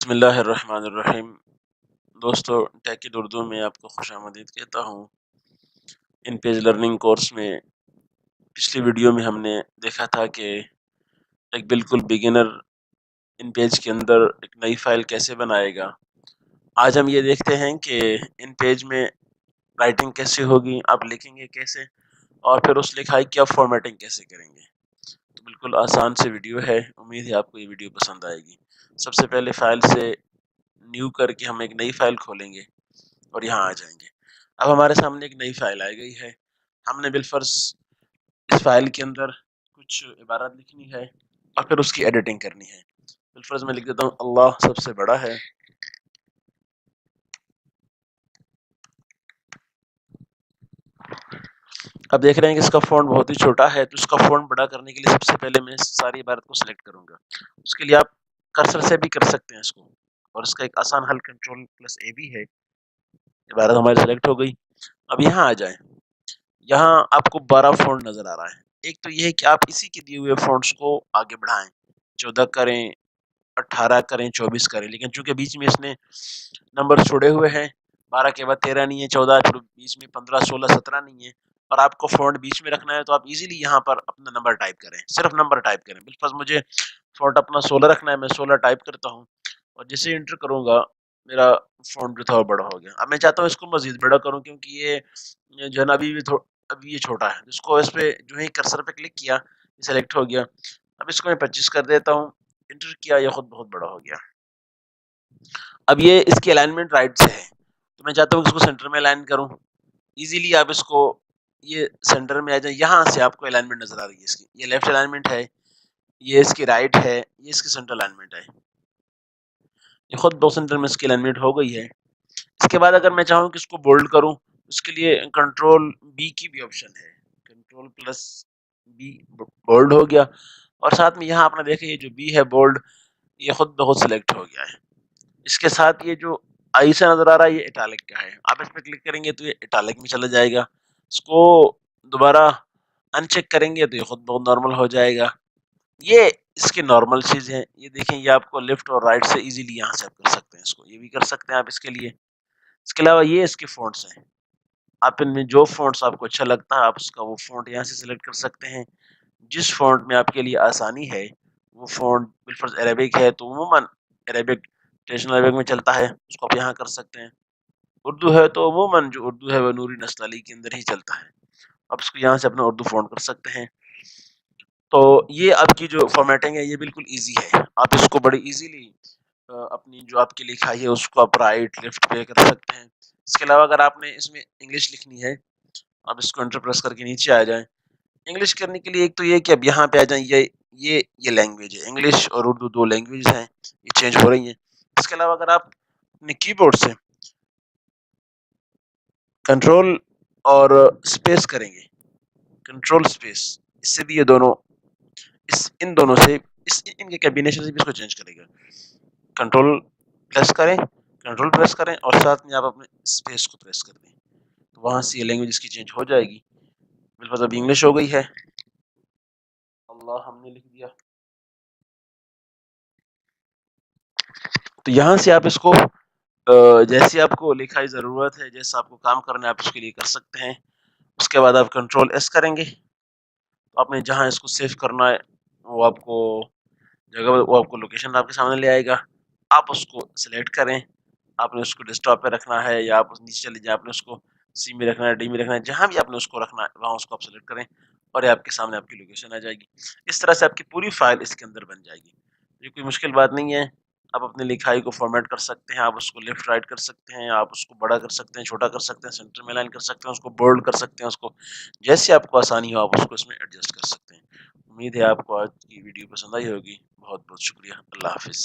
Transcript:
بسم اللہ الرحمن الرحیم۔ دوستو، ٹیکڈ اردو میں آپ کو خوش آمدید کہتا ہوں۔ ان پیج لرننگ کورس میں پچھلی ویڈیو میں ہم نے دیکھا تھا کہ ایک بالکل بگنر ان پیج کے اندر ایک نئی فائل کیسے بنائے گا۔ آج ہم یہ دیکھتے ہیں کہ ان پیج میں رائٹنگ کیسے ہوگی، آپ لکھیں گے کیسے، اور پھر اس لکھائی کی آپ فارمیٹنگ کیسے کریں گے۔ تو بالکل آسان سے ویڈیو ہے، امید ہے آپ کو یہ ویڈیو پسند آئے گی۔ سب سے پہلے فائل سے نیو کر کے ہم ایک نئی فائل کھولیں گے اور یہاں آ جائیں گے۔ اب ہمارے سامنے ایک نئی فائل آ گئی ہے۔ ہم نے بالفرض اس فائل کے اندر کچھ عبارت لکھنی ہے اور پھر اس کی ایڈیٹنگ کرنی ہے۔ بالفرض میں لکھ دیتا ہوں اللہ سب سے بڑا ہے۔ اب دیکھ رہے ہیں کہ اس کا فونٹ بہت ہی چھوٹا ہے، تو اس کا فونٹ بڑا کرنے کے لیے سب سے پہلے میں ساری عبارت کو سلیکٹ کروں گا۔ اس کے لیے آپ کرسر سے بھی کر سکتے ہیں اس کو، اور اس کا ایک آسان حل کنٹرول+A بھی ہے۔ عبارت ہماری سلیکٹ ہو گئی۔ اب یہاں آ جائیں۔ یہاں آپ کو 12 فونٹ نظر آ رہا ہے۔ ایک تو یہ ہے کہ آپ اسی کے دیے ہوئے فونٹس کو آگے بڑھائیں، 14 کریں، 18 کریں، 24 کریں، لیکن چونکہ بیچ میں اس نے نمبر چھوڑے ہوئے ہیں، 12 کے بعد 13 نہیں ہے، 14 پھر بیچ میں 15 16 17 نہیں ہے، اور آپ کو فونٹ بیچ میں رکھنا ہے، تو آپ ایزیلی یہاں پر اپنا نمبر ٹائپ کریں، صرف نمبر ٹائپ کریں۔ بالفرض مجھے فونٹ اپنا 16 رکھنا ہے، میں 16 ٹائپ کرتا ہوں، اور جیسے انٹر کروں گا میرا فونٹ جو تھا وہ بڑا ہو گیا۔ اب میں چاہتا ہوں اس کو مزید بڑا کروں، کیونکہ یہ جو ہے نا ابھی یہ چھوٹا ہے۔ اس کو اس پہ جو ہے کرسر پہ کلک کیا، یہ سلیکٹ ہو گیا۔ اب اس کو میں 25 کر دیتا ہوں، انٹر کیا، یہ خود بہت بڑا ہو گیا۔ اب یہ اس کی الائنمنٹ رائٹ سے ہے، تو میں چاہتا ہوں اس کو سینٹر میں الائن کروں۔ ایزیلی آپ اس کو یہ سینٹر میں آ جائیں۔ یہاں سے آپ کو الائنمنٹ نظر آ رہی ہے اس کی، یہ لیفٹ الائنمنٹ ہے، یہ اس کی رائٹ ہے، یہ اس کی سینٹر الائنمنٹ ہے۔ یہ خود دو سینٹر میں اس کی الائنمنٹ ہو گئی ہے۔ اس کے بعد اگر میں چاہوں کہ اس کو بولڈ کروں، اس کے لیے کنٹرول+B کی بھی آپشن ہے، کنٹرول+B بولڈ ہو گیا، اور ساتھ میں یہاں آپ نے دیکھا یہ جو B ہے بولڈ، یہ خود بخود سلیکٹ ہو گیا ہے۔ اس کے ساتھ یہ جو آئی سے نظر آ رہا ہے یہ اٹالک کا ہے، آپ اس پہ کلک کریں گے تو یہ اٹالک میں چلا جائے گا۔ اس کو دوبارہ ان چیک کریں گے تو یہ خود بہت نارمل ہو جائے گا۔ یہ اس کے نارمل چیز ہیں، یہ دیکھیں یہ آپ کو لیفٹ اور رائٹ سے ایزیلی یہاں سے آپ کر سکتے ہیں، اس کو یہ بھی کر سکتے ہیں آپ اس کے لیے۔ اس کے علاوہ یہ اس کے فونٹس ہیں، آپ ان میں جو فونٹس آپ کو اچھا لگتا ہے آپ اس کا وہ فونٹ یہاں سے سلیکٹ کر سکتے ہیں۔ جس فونٹ میں آپ کے لیے آسانی ہے وہ فونٹ، بالفرض عربک ہے تو عموماً عربک ٹریڈیشنل عربک میں چلتا ہے، اس کو آپ یہاں کر سکتے ہیں۔ اردو ہے تو عموماً جو اردو ہے وہ نوری نستعلی کے اندر ہی چلتا ہے، آپ اس کو یہاں سے اپنا اردو فونٹ کر سکتے ہیں۔ تو یہ آپ کی جو فارمیٹنگ ہے یہ بالکل ایزی ہے، آپ اس کو بڑی ایزیلی اپنی جو آپ کی لکھائی ہے اس کو آپ رائٹ لیفٹ پہ کر سکتے ہیں۔ اس کے علاوہ اگر آپ نے اس میں انگلش لکھنی ہے، آپ اس کو انٹر پریس کر کے نیچے آ جائیں۔ انگلش کرنے کے لیے ایک تو یہ کہ اب یہاں پہ آ جائیں، یہ لینگویج ہے، انگلش اور اردو دو لینگویج ہیں، یہ چینج ہو رہی ہیں۔ اس کے علاوہ اگر آپ اپنے کی بورڈ سے کنٹرول اور اسپیس کریں گے، کنٹرول اسپیس، اس سے بھی یہ دونوں ان دونوں سے ان کے کمبینیشن سے بھی اس کو چینج کرے گا۔ کنٹرول پریس کریں، کنٹرول پریس کریں اور ساتھ میں آپ اپنے اسپیس کو پریس کر دیں، تو وہاں سے یہ لینگویج اس کی چینج ہو جائے گی۔ بالفرض اب انگلش ہو گئی ہے، اللہ ہم نے لکھ دیا، تو یہاں سے آپ اس کو جیسی آپ کو لکھائی ضرورت ہے، جیسا آپ کو کام کرنا ہے آپ اس کے لیے کر سکتے ہیں۔ اس کے بعد آپ کنٹرول+S کریں گے، تو آپ نے جہاں اس کو سیو کرنا ہے وہ آپ کو جگہ، وہ آپ کو لوکیشن آپ کے سامنے لے آئے گا۔ آپ اس کو سلیکٹ کریں، آپ نے اس کو ڈیسک ٹاپ پہ رکھنا ہے یا آپ نیچے چلے جائیں، آپ نے اس کو C میں رکھنا ہے، D میں رکھنا ہے، جہاں بھی آپ نے اس کو رکھنا ہے وہاں اس کو آپ سلیکٹ کریں، اور یہ آپ کے سامنے آپ کی لوکیشن آ جائے گی۔ اس طرح سے آپ کی پوری فائل اس کے اندر بن جائے گی۔ یہ کوئی مشکل بات نہیں ہے، آپ اپنی لکھائی کو فارمیٹ کر سکتے ہیں، آپ اس کو لیفٹ رائٹ کر سکتے ہیں، آپ اس کو بڑا کر سکتے ہیں، چھوٹا کر سکتے ہیں، سینٹر میں لائن کر سکتے ہیں، اس کو بولڈ کر سکتے ہیں، اس کو جیسے آپ کو آسانی ہو آپ اس کو اس میں ایڈجسٹ کر سکتے ہیں۔ امید ہے آپ کو آج کی ویڈیو پسند آئی ہوگی۔ بہت بہت شکریہ، اللہ حافظ۔